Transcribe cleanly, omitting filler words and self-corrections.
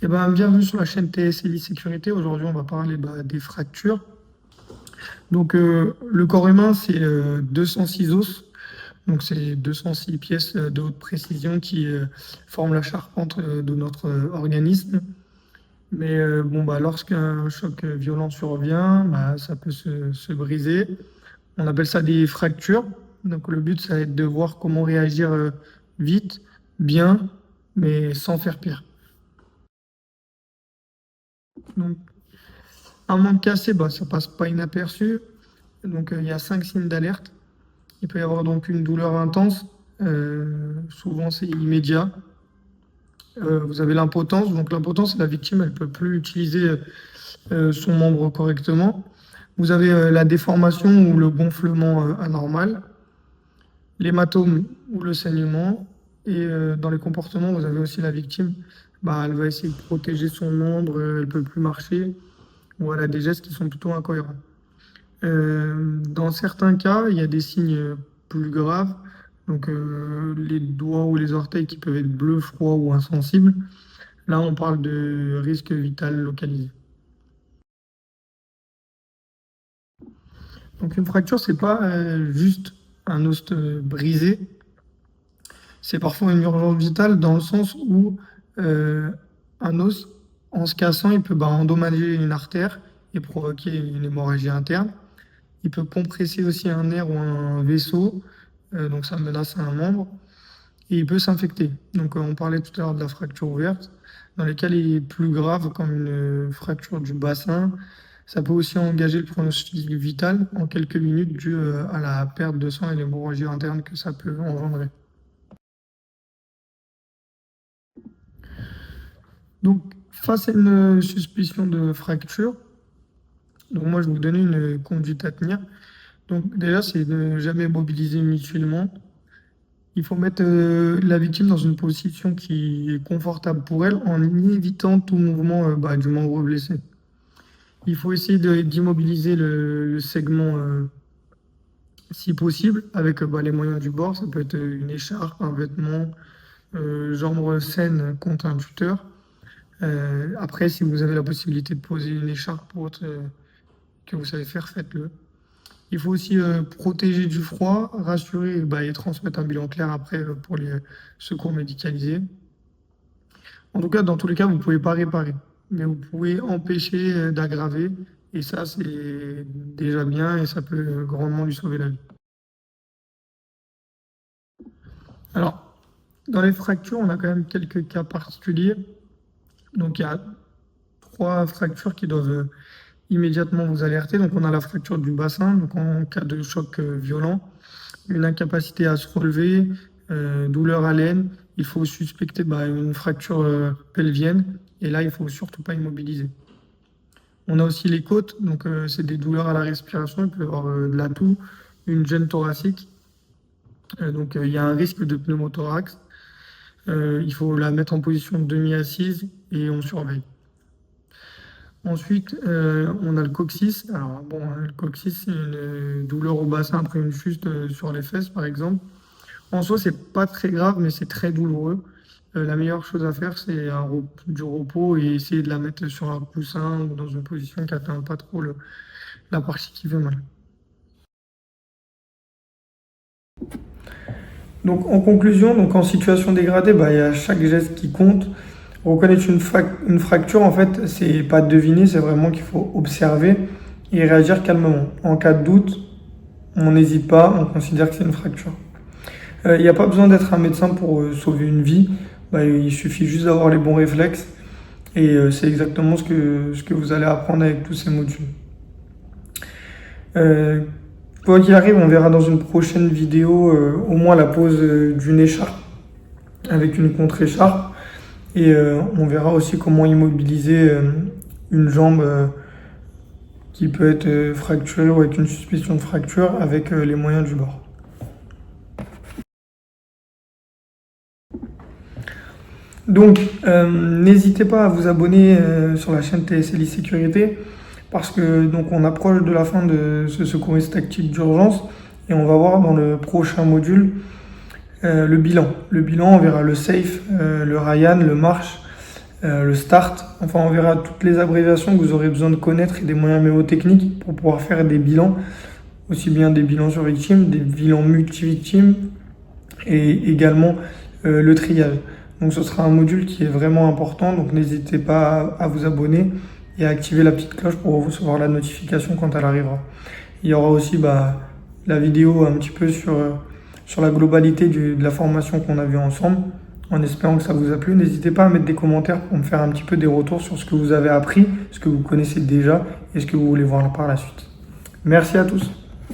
Eh ben, bienvenue sur la chaîne TSLI Sécurité. Aujourd'hui, on va parler des fractures. Donc, le corps humain, c'est 206 os. Donc, c'est 206 pièces de haute précision qui forment la charpente de notre organisme. Mais lorsqu'un choc violent survient, ça peut se briser. On appelle ça des fractures. Donc, le but, ça va être de voir comment réagir vite, bien, mais sans faire pire. Donc, un membre cassé, ça passe pas inaperçu. Donc, il y a 5 signes d'alerte. Il peut y avoir donc une douleur intense. Souvent, c'est immédiat. Vous avez l'impotence. Donc, l'impotence, c'est la victime, elle peut plus utiliser son membre correctement. Vous avez la déformation ou le gonflement anormal, l'hématome ou le saignement. Et dans les comportements, vous avez aussi la victime. Elle va essayer de protéger son membre, elle peut plus marcher, ou elle a des gestes qui sont plutôt incohérents. Dans certains cas, il y a des signes plus graves, donc les doigts ou les orteils qui peuvent être bleus, froids ou insensibles. Là, on parle de risque vital localisé. Donc une fracture, c'est pas juste un os brisé, c'est parfois une urgence vitale dans le sens où un os, en se cassant, il peut endommager une artère et provoquer une hémorragie interne. Il peut compresser aussi un nerf ou un vaisseau, donc ça menace un membre, et il peut s'infecter. Donc on parlait tout à l'heure de la fracture ouverte, dans les cas les plus graves, comme une fracture du bassin. Ça peut aussi engager le pronostic vital en quelques minutes dû à la perte de sang et l'hémorragie interne que ça peut engendrer. Donc face à une suspicion de fracture, donc moi je vais vous donner une conduite à tenir. Donc déjà, c'est de ne jamais mobiliser inutilement. Il faut mettre la victime dans une position qui est confortable pour elle en évitant tout mouvement du membre blessé. Il faut essayer d'immobiliser le segment si possible avec les moyens du bord. Ça peut être une écharpe, un vêtement, jambe saine contre un tuteur. Après, si vous avez la possibilité de poser une écharpe ou autre que vous savez faire, faites-le. Il faut aussi protéger du froid, rassurer et transmettre un bilan clair après pour les secours médicalisés. En tout cas, dans tous les cas, vous ne pouvez pas réparer, mais vous pouvez empêcher d'aggraver. Et ça, c'est déjà bien et ça peut grandement lui sauver la vie. Alors, dans les fractures, on a quand même quelques cas particuliers. Donc, il y a 3 fractures qui doivent immédiatement vous alerter. Donc, on a la fracture du bassin, donc en cas de choc violent, une incapacité à se relever, douleur à l'aine. Il faut suspecter une fracture pelvienne et là, il ne faut surtout pas immobiliser. On a aussi les côtes, donc c'est des douleurs à la respiration, il peut y avoir de la toux, une gêne thoracique. Donc il y a un risque de pneumothorax. Il faut la mettre en position demi-assise et on surveille. Ensuite, on a le coccyx. Alors, le coccyx, c'est une douleur au bassin après une chute sur les fesses, par exemple. En soi, c'est pas très grave, mais c'est très douloureux. La meilleure chose à faire, c'est du repos et essayer de la mettre sur un coussin ou dans une position qui n'atteint pas trop la partie qui fait mal. Donc, en conclusion, donc en situation dégradée, il y a chaque geste qui compte. Reconnaître une fracture, en fait, c'est pas deviner, c'est vraiment qu'il faut observer et réagir calmement. En cas de doute, on n'hésite pas, on considère que c'est une fracture. Il n'y a pas besoin d'être un médecin pour sauver une vie. Il suffit juste d'avoir les bons réflexes. Et c'est exactement ce que vous allez apprendre avec tous ces modules. Quoi qu'il arrive, on verra dans une prochaine vidéo au moins la pose d'une écharpe avec une contre-écharpe. Et on verra aussi comment immobiliser une jambe qui peut être fracturée ou avec une suspicion de fracture avec les moyens du bord. Donc, n'hésitez pas à vous abonner sur la chaîne TSLI Sécurité parce que donc on approche de la fin de ce secouriste tactique d'urgence et on va voir dans le prochain module le bilan. Le bilan, on verra le safe, le Ryan, le marche, le start. Enfin, on verra toutes les abréviations que vous aurez besoin de connaître et des moyens mémotechniques pour pouvoir faire des bilans, aussi bien des bilans sur victimes, des bilans multi-victimes et également le triage. Donc ce sera un module qui est vraiment important, donc n'hésitez pas à vous abonner et à activer la petite cloche pour recevoir la notification quand elle arrivera. Il y aura aussi la vidéo un petit peu sur la globalité de la formation qu'on a vue ensemble, en espérant que ça vous a plu. N'hésitez pas à mettre des commentaires pour me faire un petit peu des retours sur ce que vous avez appris, ce que vous connaissez déjà et ce que vous voulez voir par la suite. Merci à tous.